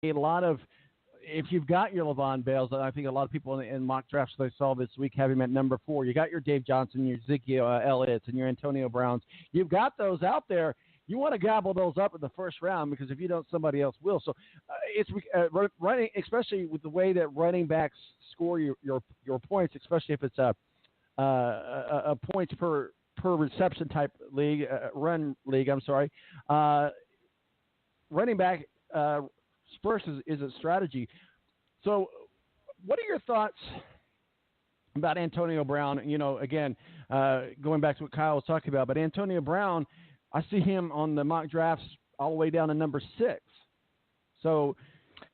a lot of if you've got your Levon Bales, I think a lot of people in mock drafts that I saw this week have him at number 4. You got your Dave Johnson, your Ezekiel Elliott's, and your Antonio Browns. You've got those out there. You want to gobble those up in the first round because if you don't, somebody else will. So it's running, especially with the way that running backs score your points, especially if it's a points per reception type league, run league. I'm sorry. Running back first is a strategy. So, what are your thoughts about Antonio Brown? You know, again, going back to what Kyle was talking about, but Antonio Brown, I see him on the mock drafts all the way down to number 6. So,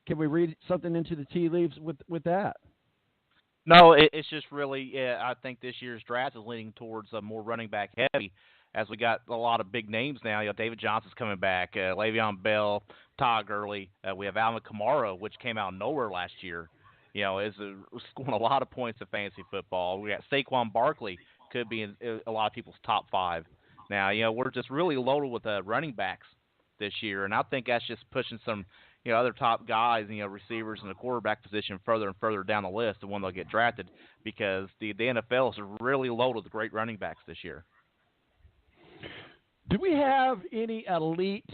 can we read something into the tea leaves with that? No, it's just really, I think this year's draft is leaning towards a more running back heavy, as we got a lot of big names now. You know, David Johnson's coming back, Le'Veon Bell, Todd Gurley. We have Alvin Kamara, which came out of nowhere last year. You know, is scoring a lot of points in fantasy football. We got Saquon Barkley, could be in a lot of people's top 5. Now, you know, we're just really loaded with running backs this year, and I think that's just pushing some, you know, other top guys, you know, receivers in the quarterback position further and further down the list of when they'll get drafted, because the NFL is really loaded with great running backs this year. Do we have any elite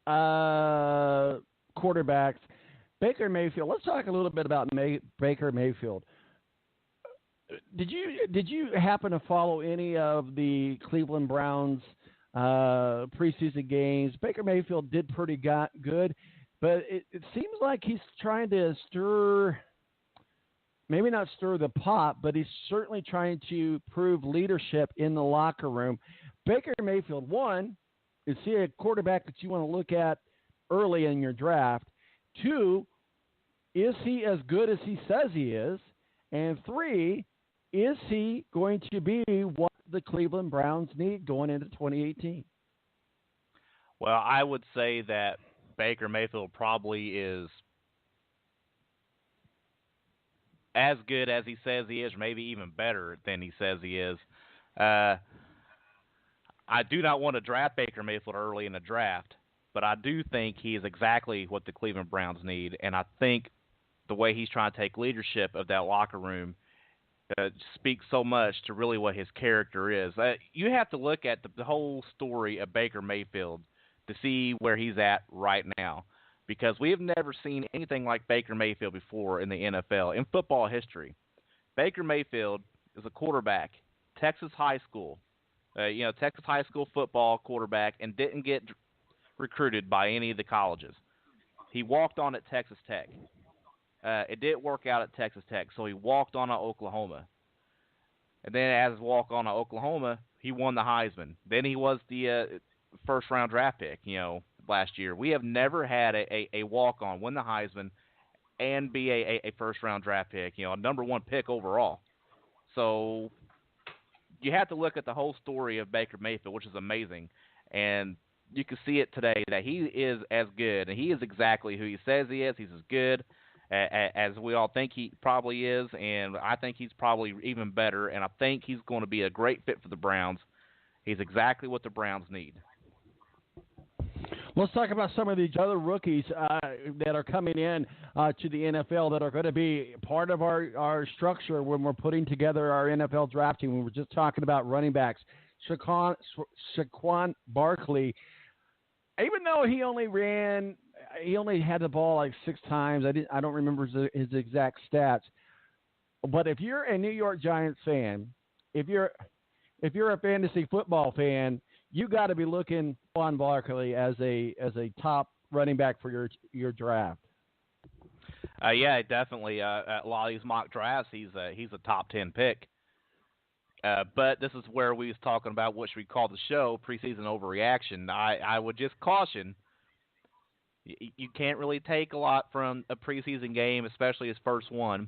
quarterbacks? Baker Mayfield. Let's talk a little bit about Baker Mayfield. Did you happen to follow any of the Cleveland Browns preseason games? Baker Mayfield did pretty good, but it seems like he's trying to maybe not stir the pot, but he's certainly trying to prove leadership in the locker room. Baker Mayfield, 1, is he a quarterback that you want to look at early in your draft? 2, is he as good as he says he is? And 3, is he going to be what the Cleveland Browns need going into 2018? Well, I would say that Baker Mayfield probably is as good as he says he is, or maybe even better than he says he is. I do not want to draft Baker Mayfield early in the draft, but I do think he is exactly what the Cleveland Browns need, and I think the way he's trying to take leadership of that locker room speaks so much to really what his character is. You have to look at the whole story of Baker Mayfield to see where he's at right now, because we have never seen anything like Baker Mayfield before in the NFL, in football history. Baker Mayfield is a quarterback, Texas high school, Texas high school football quarterback, and didn't get recruited by any of the colleges. He walked on at Texas Tech. It didn't work out at Texas Tech, so he walked on at Oklahoma. And then as walk on at Oklahoma, he won the Heisman. Then he was the first-round draft pick, last year. We have never had a walk-on, win the Heisman, and be a first-round draft pick, a number 1 pick overall. So you have to look at the whole story of Baker Mayfield, which is amazing. And you can see it today that he is as good, and he is exactly who he says he is. He's as good as we all think he probably is, and I think he's probably even better, and I think he's going to be a great fit for the Browns. He's exactly what the Browns need. Let's talk about some of these other rookies that are coming in to the NFL that are going to be part of our structure when we're putting together our NFL draft team. We were just talking about running backs. Saquon Barkley, even though he only had the ball like 6 times. I don't remember his exact stats. But if you're a New York Giants fan, if you're a fantasy football fan, you got to be looking on Barkley as a top running back for your draft. Yeah, definitely. A lot of these mock drafts, he's a top 10 pick. But this is where we was talking about what should we call the show, preseason overreaction. I would just caution, you can't really take a lot from a preseason game, especially his first one,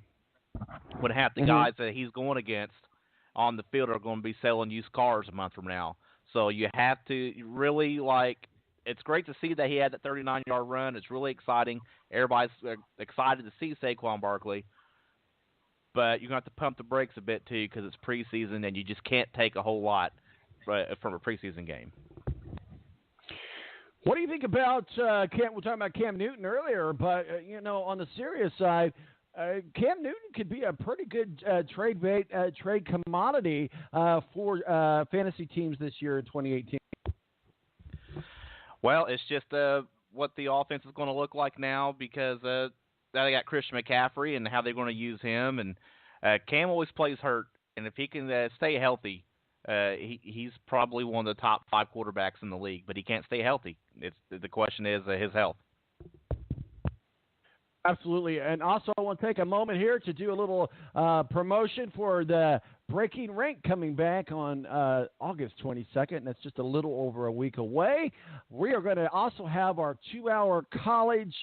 when half the guys that he's going against on the field are going to be selling used cars a month from now. So you have to really, it's great to see that he had that 39-yard run. It's really exciting. Everybody's excited to see Saquon Barkley. But you're going to have to pump the brakes a bit, too, because it's preseason, and you just can't take a whole lot from a preseason game. What do you think about Cam? We're talking about Cam Newton earlier, but on the serious side, Cam Newton could be a pretty good trade bait, trade commodity for fantasy teams this year in 2018. Well, it's just what the offense is going to look like now because now they got Christian McCaffrey and how they're going to use him. And Cam always plays hurt, and if he can stay healthy, he's probably one of the top 5 quarterbacks in the league. But he can't stay healthy. The question is his health. Absolutely. And also I want to take a moment here to do a little promotion for the Breaking Rank coming back on August 22nd. And that's just a little over a week away. We are going to also have our 2-hour college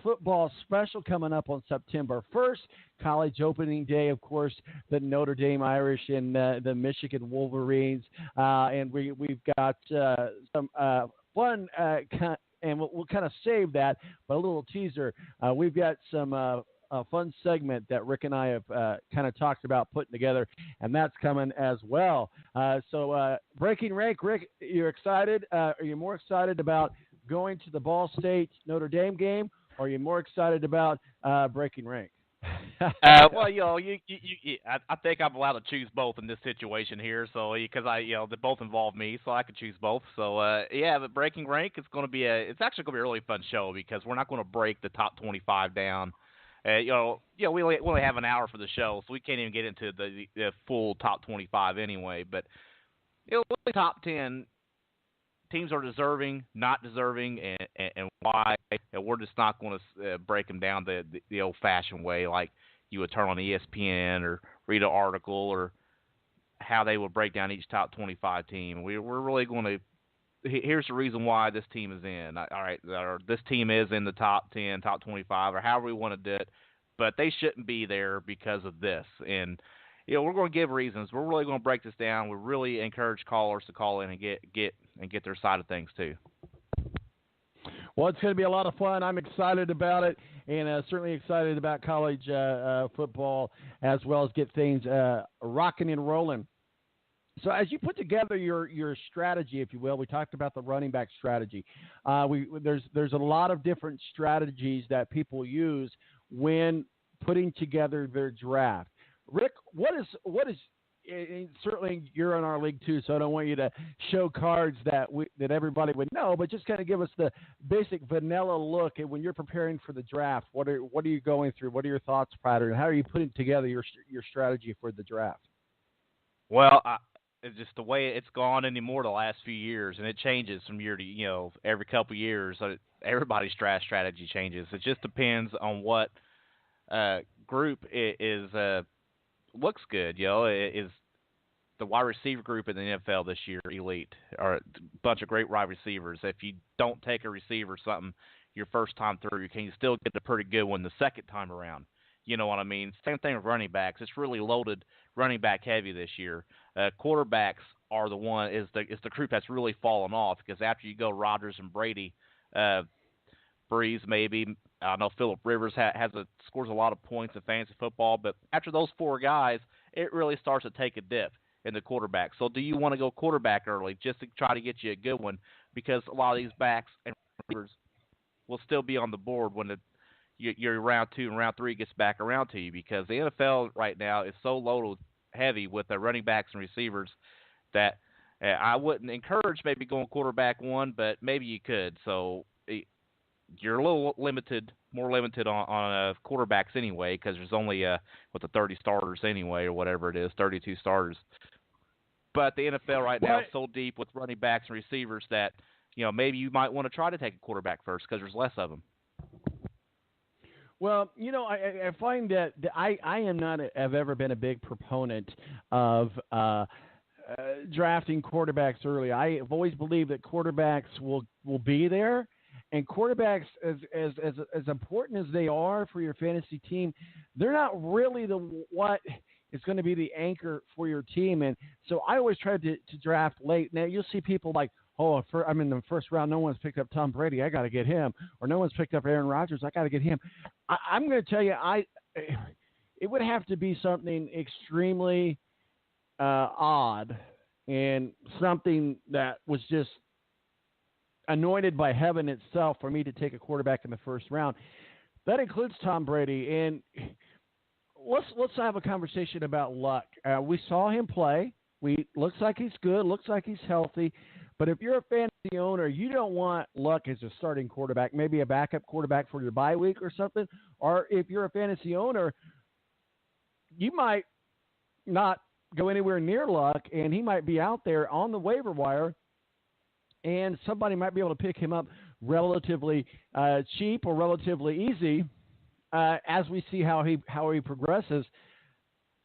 football special coming up on September 1st. College opening day, of course, the Notre Dame Irish and the Michigan Wolverines. And we've got some fun and we'll kind of save that, but a little teaser. We've got some a fun segment that Rick and I have kind of talked about putting together, and that's coming as well. So Breaking Rank, Rick, you're excited? Are you more excited about going to the Ball State Notre Dame game, or are you more excited about Breaking Rank? Well, I think I'm allowed to choose both in this situation here. So because they both involve me, so I could choose both. So but Breaking Rank is going to be it's actually going to be a really fun show because we're not going to break the top 25 down. We only have an hour for the show, so we can't even get into the full top 25 anyway. But the top 10 teams are deserving, not deserving, and why. And we're just not going to break them down the old-fashioned way, like you would turn on ESPN or read an article or how they would break down each top 25 team. We're really going to – here's the reason why this team is in. All right, or this team is in the top 10, top 25, or however we want to do it, but they shouldn't be there because of this. And we're going to give reasons. We're really going to break this down. We really encourage callers to call in and get their side of things too. Well, it's going to be a lot of fun. I'm excited about it, and certainly excited about college football as well as get things rocking and rolling. So as you put together your strategy, if you will, we talked about the running back strategy. There's a lot of different strategies that people use when putting together their draft. Rick, what is and certainly you're in our league too, so I don't want you to show cards that everybody would know, but just kind of give us the basic vanilla look at when you're preparing for the draft. What are you going through? What are your thoughts pattern? How are you putting together your strategy for the draft? Well, it's just the way it's gone anymore the last few years, and it changes from year to every couple of years. Everybody's draft strategy changes. It just depends on what group is looks good. Is the wide receiver group in the NFL this year elite, or a bunch of great wide receivers. If you don't take a receiver or something your first time through, you can still get a pretty good one the second time around. You know what I mean? Same thing with running backs. It's really loaded running back heavy this year. Quarterbacks are is the group that's really fallen off because after you go Rodgers and Brady, Breeze maybe, I know Phillip Rivers scores a lot of points in fantasy football, but after those 4 guys, it really starts to take a dip in the quarterback. So do you want to go quarterback early just to try to get you a good one? Because a lot of these backs and receivers will still be on the board when your round 2 and round 3 gets back around to you, because the NFL right now is so loaded heavy with the running backs and receivers that I wouldn't encourage maybe going quarterback 1, but maybe you could. So you're a little more limited on quarterbacks anyway, because there's only the 30 starters anyway, or whatever it is, 32 starters. But the NFL right now is so deep with running backs and receivers that maybe you might want to try to take a quarterback first because there's less of them. Well, I find that I am not have ever been a big proponent of drafting quarterbacks early. I have always believed that quarterbacks will be there. And quarterbacks, as important as they are for your fantasy team, they're not really what is going to be the anchor for your team. And so I always try to draft late. Now, you'll see people like, I'm in the first round. No one's picked up Tom Brady. I got to get him. Or no one's picked up Aaron Rodgers. I got to get him. I'm going to tell you, it would have to be something extremely odd and something that was just anointed by heaven itself for me to take a quarterback in the first round. That includes Tom Brady. And let's have a conversation about Luck. We saw him play. Looks like he's good. Looks like he's healthy. But if you're a fantasy owner, you don't want Luck as a starting quarterback, maybe a backup quarterback for your bye week or something. Or if you're a fantasy owner, you might not go anywhere near Luck, and he might be out there on the waiver wire, and somebody might be able to pick him up relatively cheap or relatively easy as we see how he progresses.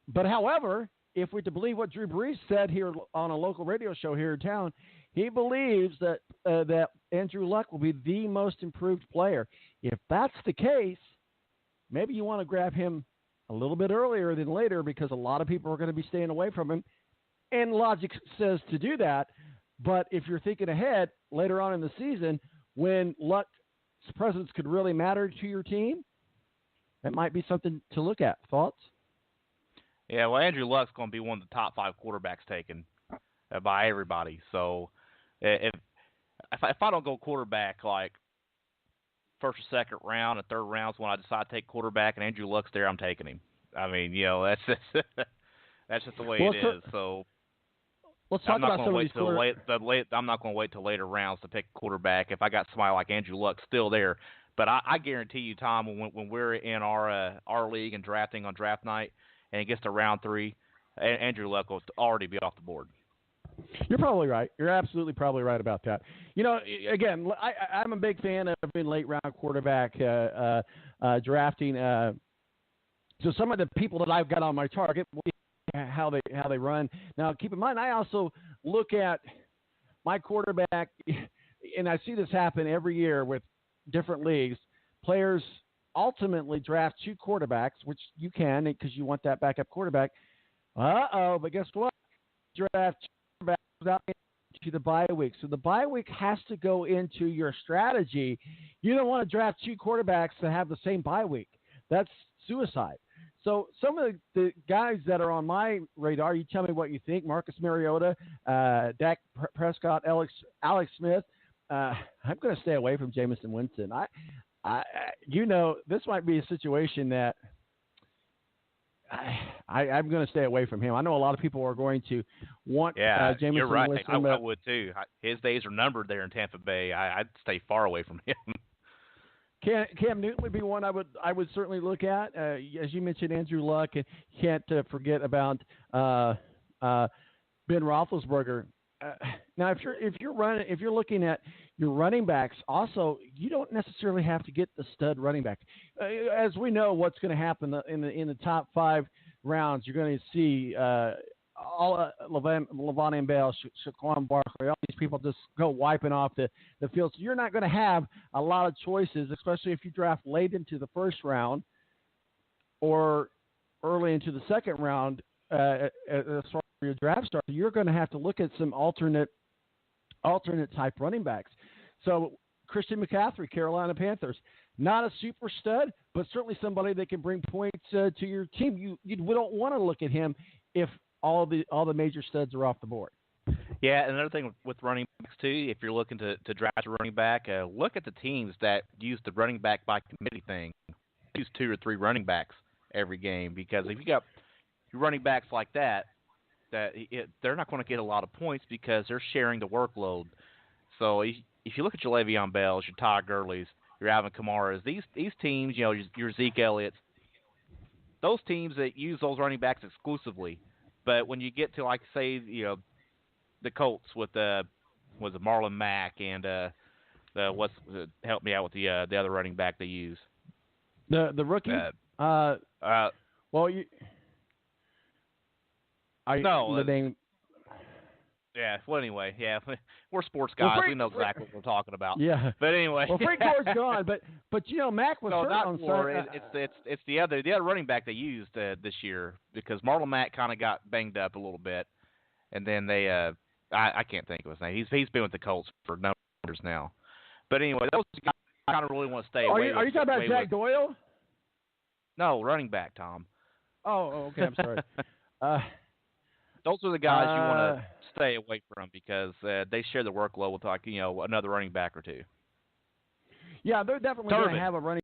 But however, if we're to believe what Drew Brees said here on a local radio show here in town, he believes that that Andrew Luck will be the most improved player. If that's the case, maybe you want to grab him a little bit earlier than later because a lot of people are going to be staying away from him. And logic says to do that. But if you're thinking ahead later on in the season when Luck's presence could really matter to your team, that might be something to look at. Thoughts? Yeah, well, Andrew Luck's going to be one of the top 5 quarterbacks taken by everybody. So if I don't go quarterback like first or second round and third rounds when I decide to take quarterback and Andrew Luck's there, I'm taking him. I mean, that's just that's just the way it is. So let's talk about some of these I'm not going to wait till later rounds to pick a quarterback if I got somebody like Andrew Luck still there. But I guarantee you, Tom, when we're in our league and drafting on draft night and it gets to round 3, Andrew Luck will already be off the board. You're probably right. You're absolutely probably right about that. Again, I'm a big fan of in late round quarterback drafting. So some of the people that I've got on my target, how they run. Now, keep in mind, I also look at my quarterback, and I see this happen every year with different leagues. Players ultimately draft 2 quarterbacks, which you can because you want that backup quarterback. But guess what? Draft 2 quarterbacks without into the bye week. So the bye week has to go into your strategy. You don't want to draft 2 quarterbacks to have the same bye week. That's suicide. So some of the guys that are on my radar, you tell me what you think. Marcus Mariota, Dak Prescott, Alex Smith. I'm going to stay away from Jameson Winston. This might be a situation that I'm going to stay away from him. I know a lot of people are going to want Jameson you're right. Winston. I would too. His days are numbered there in Tampa Bay. I'd stay far away from him. Cam Newton would be one I would certainly look at. As you mentioned, Andrew Luck, and can't forget about Ben Roethlisberger. Now, if you're looking at your running backs, also you don't necessarily have to get the stud running back. As we know, what's going to happen in the top 5 rounds, you're going to see all Le'Veon Bell, Saquon Barkley, all these people just go wiping off the field. So you're not going to have a lot of choices, especially if you draft late into the first round or early into the second round. As far as your draft starts, you're going to have to look at some alternate type running backs. So Christian McCaffrey, Carolina Panthers, not a super stud, but certainly somebody that can bring points to your team. We don't want to look at him if all the major studs are off the board. Yeah, another thing with running backs too, if you're looking to draft a running back, look at the teams that use the running back by committee thing. Use 2 or 3 running backs every game, because if you got running backs like that they're not going to get a lot of points because they're sharing the workload. So if you look at your Le'Veon Bells, your Todd Gurley's, your Alvin Kamara's, these teams, your Zeke Elliott's, those teams that use those running backs exclusively. But when you get to, like, say, the Colts with was it Marlon Mack and help me out with the other running back they use, the rookie. The name. Yeah. Well, anyway, yeah, we're sports guys. We know exactly what we're talking about. Yeah. But anyway. Well, Frank Gore's gone, but Mack was hurt on Sunday. It's the other running back they used this year, because Marlon Mack kind of got banged up a little bit, and then they I can't think of his name. He's been with the Colts for numbers now. But anyway, those guys I kind of really want to stay away. Are you talking about Jack Doyle? No, running back, Tom. Oh, okay. I'm sorry. Those are the guys you want to stay away from them because they share the workload with another running back or two. Yeah, they're definitely going to have a running